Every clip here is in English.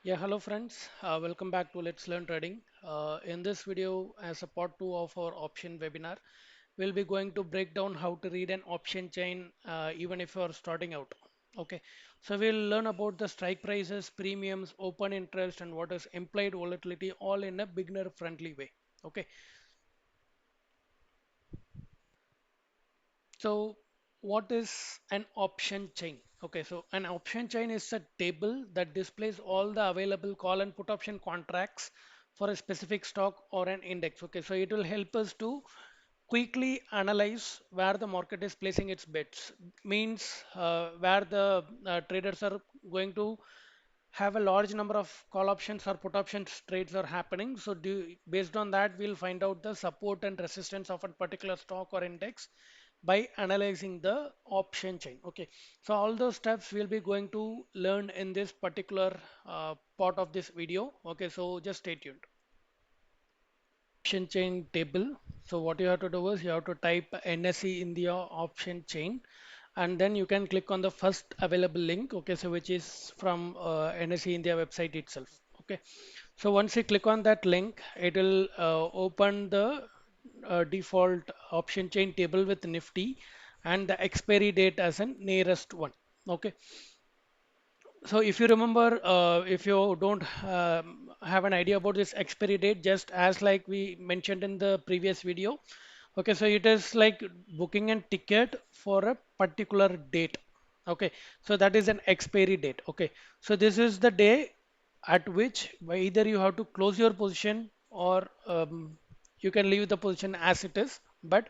Yeah, hello friends. Welcome back to Let's Learn Trading. In this video, as a part 2 of our option webinar, we'll be going to break down how to read an option chain even if you are starting out. Okay, so we'll learn about the strike prices, premiums, open interest, and what is implied volatility, all in a beginner friendly way. Okay, so what is an option chain? Okay, so an option chain is a table that displays all the available call and put option contracts for a specific stock or an index. Okay, so it will help us to quickly analyze where the market is placing its bets, means where the traders are going to have a large number of call options or put options trades are happening. So based on that, we'll find out the support and resistance of a particular stock or index by analyzing the option chain. Okay, so all those steps we'll be going to learn in this particular part of this video. Okay, so just stay tuned. Option chain table. So what you have to do is you have to type NSE India option chain, and then you can click on the first available link. Okay, so which is from NSE India website itself. Okay, so once you click on that link, it will open the default option chain table with Nifty and the expiry date as a nearest one. Okay, so if you remember, if you don't have an idea about this expiry date, just as like we mentioned in the previous video, okay, so it is like booking a ticket for a particular date. Okay, so that is an expiry date. Okay, so this is the day at which either you have to close your position or you can leave the position as it is, but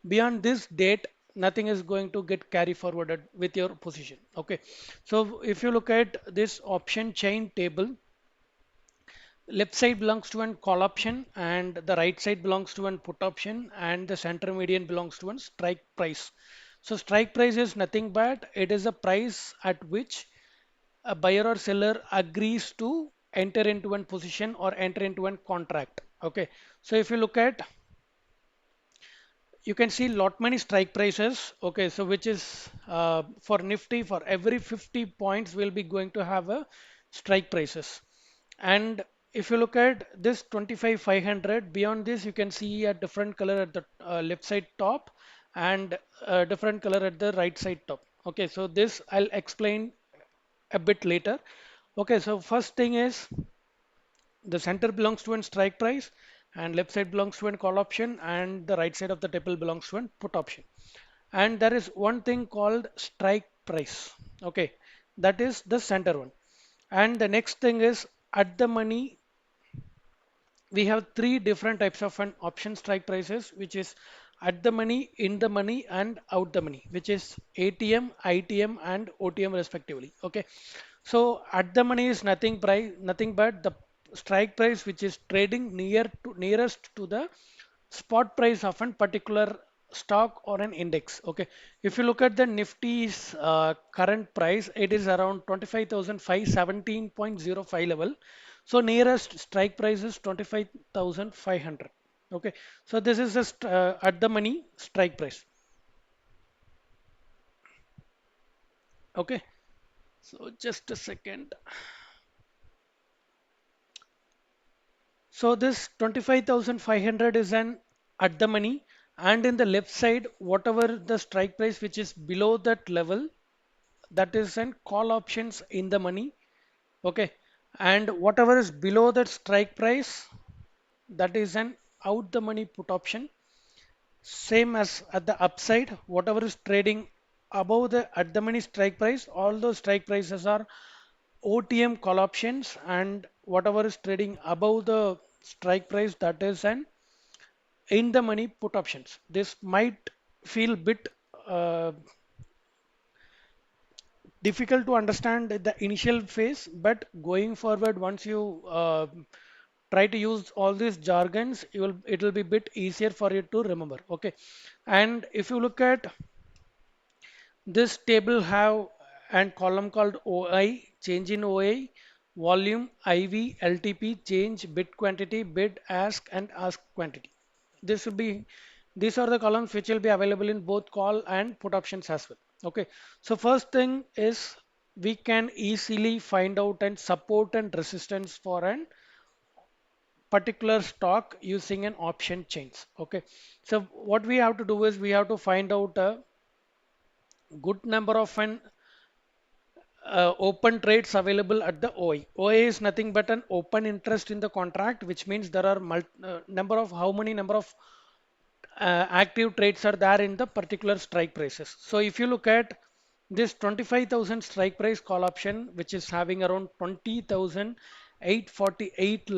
beyond this date nothing is going to get carry forwarded with your position. Okay, so if you look at this option chain table, left side belongs to an call option and the right side belongs to an put option and the center median belongs to an strike price. So strike price is nothing but it is a price at which a buyer or seller agrees to enter into one position or enter into one contract. Okay, so if you look at, you can see lot many strike prices. Okay, so which is for Nifty, for every 50 points we'll be going to have a strike prices. And if you look at this 25,500, beyond this you can see a different color at the left side top and a different color at the right side top. Okay, so this I'll explain a bit later. Okay, so first thing is the center belongs to an strike price and left side belongs to an call option and the right side of the table belongs to an put option. And there is one thing called strike price. Okay, that is the center one. And the next thing is at the money, we have three different types of an option strike prices, which is at the money, in the money, and out the money, which is ATM, ITM, and OTM respectively. Okay, so at the money is nothing but the strike price which is trading nearest to the spot price of a particular stock or an index. Okay, if you look at the Nifty's current price, it is around 25,517.05 level. So nearest strike price is 25,500. Okay, so this is just at the money strike price. Okay, so just a second. So this 25,500 is an at the money, and in the left side, whatever the strike price which is below that level, that is an call options in the money. Okay, and whatever is below that strike price, that is an out the money put option. Same as at the upside, whatever is trading above the at the money strike price, all those strike prices are OTM call options, and whatever is trading above the strike price, that is an in the money put options. This might feel bit uh, difficult to understand at the initial phase, but going forward, once you try to use all these jargons, it will be bit easier for you to remember. Okay, and if you look at this table, have and column called OI, change in OI, volume, IV, LTP, change, bid quantity, bid ask, and ask quantity. This will be, these are the columns which will be available in both call and put options as well. Okay, so first thing is we can easily find out and support and resistance for an particular stock using an option chains. Okay, so what we have to do is we have to find out a good number of an open trades available at the OI. OI is nothing but an open interest in the contract, which means there are number of how many number of active trades are there in the particular strike prices. So if you look at this 25,000 strike price call option, which is having around 20,848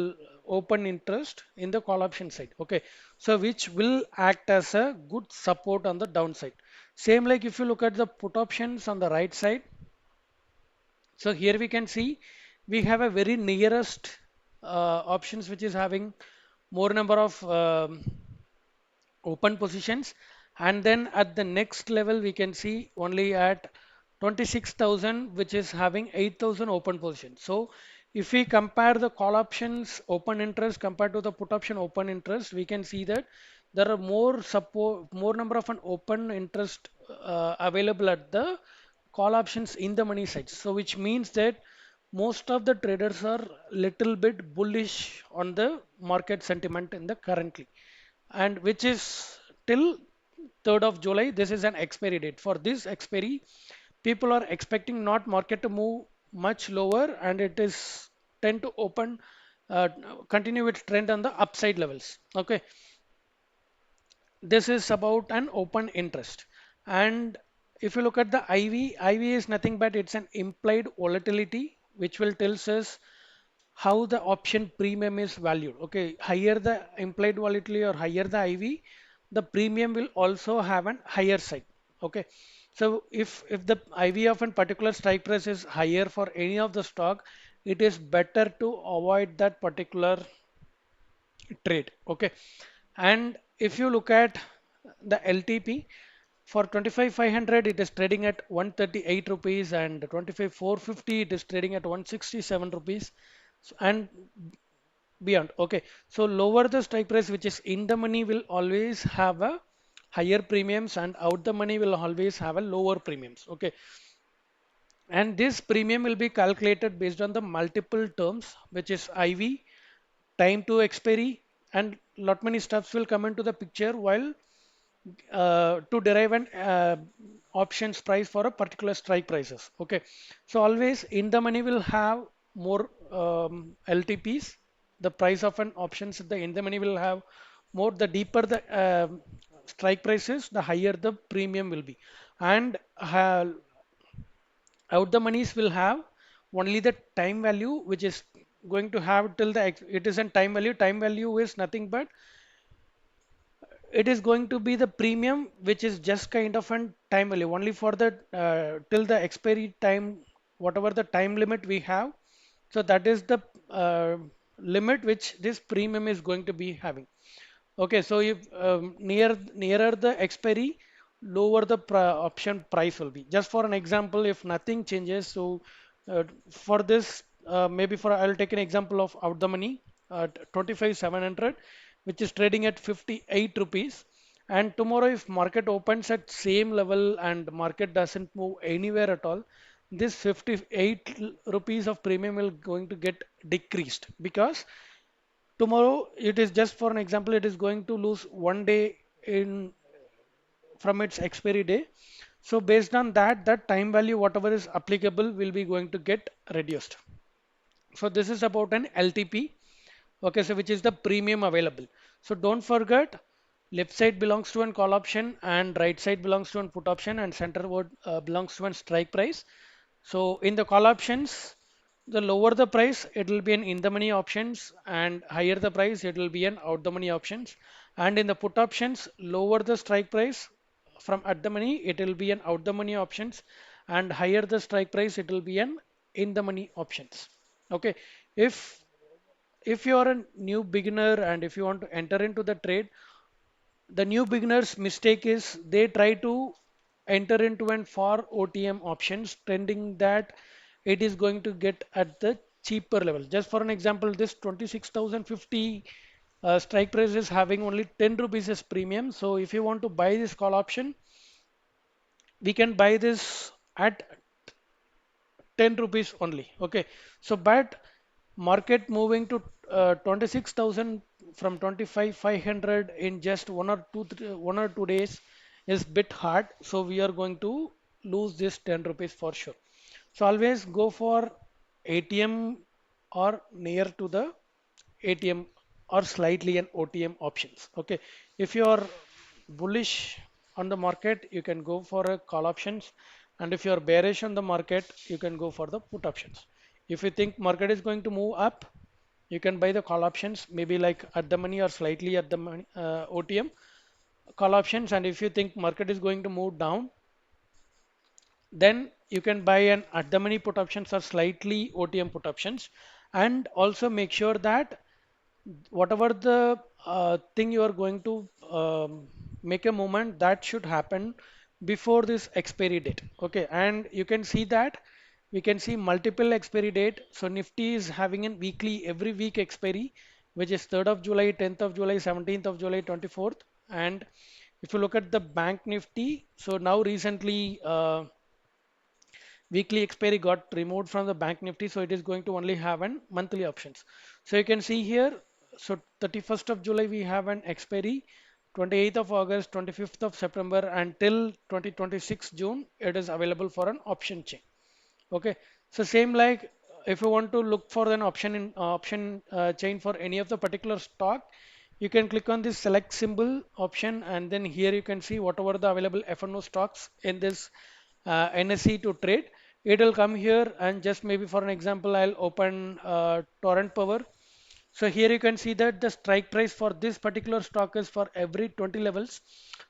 open interest in the call option side. Okay, so which will act as a good support on the downside. Same like if you look at the put options on the right side. So here we can see we have a very nearest options which is having more number of open positions, and then at the next level we can see only at 26,000 which is having 8,000 open positions. So if we compare the call options open interest compared to the put option open interest, we can see that there are more number of an open interest available at the call options in the money side. So which means that most of the traders are little bit bullish on the market sentiment in the currently, and which is till 3rd of July. This is an expiry date. For this expiry, people are expecting not market to move much lower, and it is tend to open uh, continue its trend on the upside levels. Okay, this is about an open interest. And if you look at the IV is nothing but it's an implied volatility, which will tells us how the option premium is valued. Okay, higher the implied volatility or higher the IV, the premium will also have an higher side. Okay, so if the IV of a particular strike price is higher for any of the stock, it is better to avoid that particular trade. Okay, and if you look at the LTP for 25,500, it is trading at 138 rupees, and 25,450 it is trading at 167 rupees. And beyond. Okay, so lower the strike price, which is in the money, will always have a higher premiums, and out the money will always have a lower premiums. Okay, and this premium will be calculated based on the multiple terms, which is IV, time to expiry, and lot many stuffs will come into the picture while to derive an options price for a particular strike prices. Okay, so always in the money will have more LTPs. The price of an options the in the money will have more. The deeper the strike prices, the higher the premium will be, and out the monies will have only the time value, which is going to have till the it is in time value. Time value is nothing but it is going to be the premium, which is just kind of an time value only for the till the expiry time, whatever the time limit we have. So that is the limit which this premium is going to be having. Okay, so if nearer the expiry, lower the option price will be. Just for an example, if nothing changes, so for this, maybe for I'll take an example of out the money at 25,700, which is trading at 58 rupees. And tomorrow, if market opens at same level and market doesn't move anywhere at all, this 58 rupees of premium will going to get decreased, because tomorrow it is just for an example, it is going to lose 1 day in from its expiry day. So based on that, that time value whatever is applicable will be going to get reduced. So this is about an LTP. Okay, so which is the premium available. So don't forget, left side belongs to an call option, and right side belongs to an put option, and center word belongs to an strike price. So in the call options, the lower the price, it will be an in the money options, and higher the price, it will be an out the money options. And in the put options, lower the strike price from at the money, it will be an out the money options, and higher the strike price, it will be an in the money options. Okay, if if you are a new beginner and if you want to enter into the trade, the new beginners mistake is they try to enter into an for OTM options, tending that it is going to get at the cheaper level. Just for an example, this 26,050 strike price is having only 10 rupees as premium. So if you want to buy this call option, we can buy this at 10 rupees only. Okay, so but market moving to 26,000 from 25,500 in just 1 or 2 days is bit hard. So we are going to lose this 10 rupees for sure. So always go for ATM or near to the ATM or slightly an OTM options. Okay, if you are bullish on the market, you can go for a call options, and if you are bearish on the market, you can go for the put options. If you think market is going to move up, you can buy the call options, maybe like at the money or slightly at the money, OTM call options, and if you think market is going to move down, then you can buy an at the money put options or slightly OTM put options, and also make sure that whatever the thing you are going to make a movement, that should happen before this expiry date. Okay, and you can see that we can see multiple expiry date. So Nifty is having a weekly every week expiry, which is 3rd of July, 10th of July, 17th of July, 24th. And if you look at the bank Nifty, so now recently weekly expiry got removed from the bank Nifty, so it is going to only have an monthly options. So you can see here, so 31st of July we have an expiry, 28th of August, 25th of September until 2026 June it is available for an option chain. Okay, so same like if you want to look for an option in option chain for any of the particular stock, you can click on this select symbol option, and then here you can see whatever the available FNO stocks in this NSE to trade. It will come here, and just maybe for an example, I'll open Torrent Power. So here you can see that the strike price for this particular stock is for every 20 levels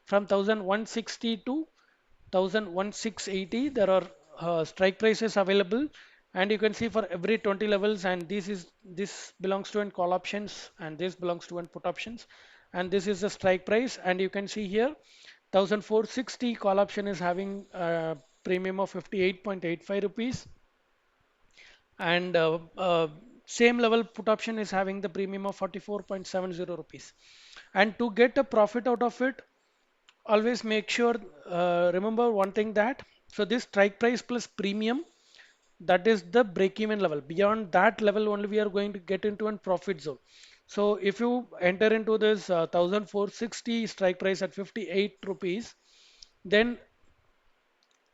from 1160 to 11,680. There are strike prices available, and you can see for every 20 levels, and this belongs to an call options, and this belongs to an put options, and this is the strike price. And you can see here 1460 call option is having a premium of 58.85 rupees, and same level put option is having the premium of 44.70 rupees. And to get a profit out of it, always make sure remember one thing, that so this strike price plus premium, that is the break even level. Beyond that level only we are going to get into a profit zone. So if you enter into this 1460 strike price at 58 rupees, then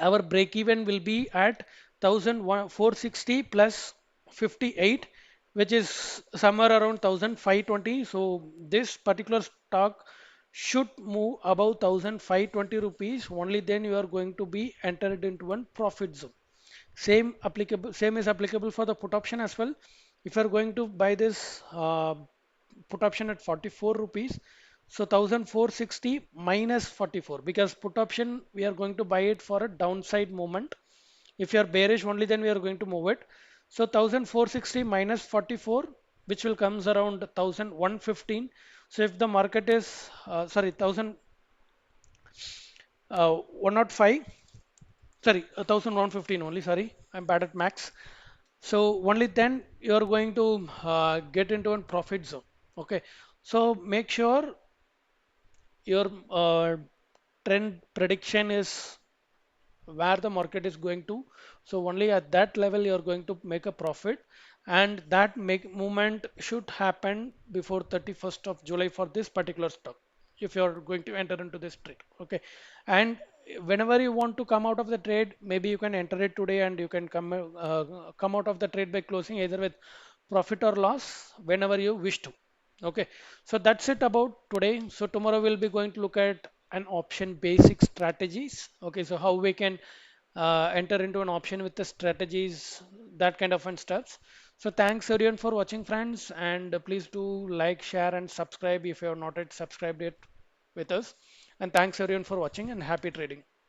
our break even will be at 1460 plus 58, which is somewhere around 1520. So this particular stock should move above 1520 rupees, only then you are going to be entered into one profit zone. Same is applicable for the put option as well. If you are going to buy this put option at 44 rupees, so 1460 minus 44, because put option we are going to buy it for a downside movement. If you are bearish only, then we are going to move it. So 1460 minus 44, which will comes around 1115. So if the market is sorry 105, sorry 1115 only, sorry, I'm bad at max. So only then you are going to get into a profit zone. Okay, so make sure your trend prediction is where the market is going to. So only at that level you are going to make a profit, and that make movement should happen before 31st of July for this particular stock if you are going to enter into this trade. Okay, and whenever you want to come out of the trade, maybe you can enter it today, and you can come out of the trade by closing either with profit or loss whenever you wish to. Okay, so that's it about today. So tomorrow we'll be going to look at an option basic strategies. Okay, so how we can enter into an option with the strategies, that kind of fun stuff. So thanks everyone for watching, friends, and please do like, share, and subscribe if you have not yet subscribed it with us. And thanks everyone for watching, and happy trading.